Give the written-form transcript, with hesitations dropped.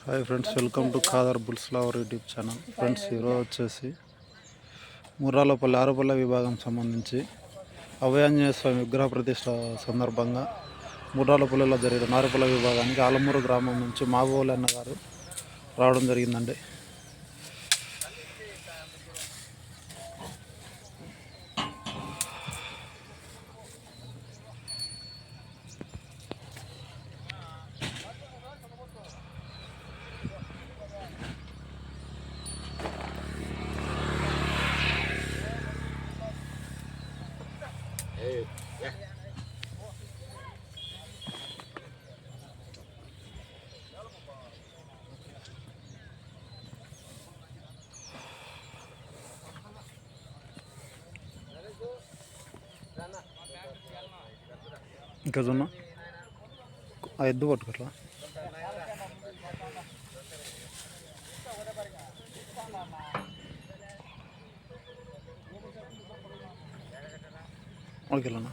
Hi friends, welcome to Khadar bulls lover YouTube channel. Friends, ఈరోజు వచ్చేసి ముర్రాలపల్లి ఆరుపల్ల విభాగం సంబంధించి అభయాంజనేయ స్వామి విగ్రహ ప్రతిష్ట సందర్భంగా ముర్రాలపల్లిలో జరిగిన ఆరుపల్ల విభాగానికి ఆలమూరు గ్రామం నుంచి మాగోలు అన్న గారు రావడం జరిగిందండి. ఇంకా జొన్న ఆ ఎద్దు పట్టుకోట్లా ఓకేనా.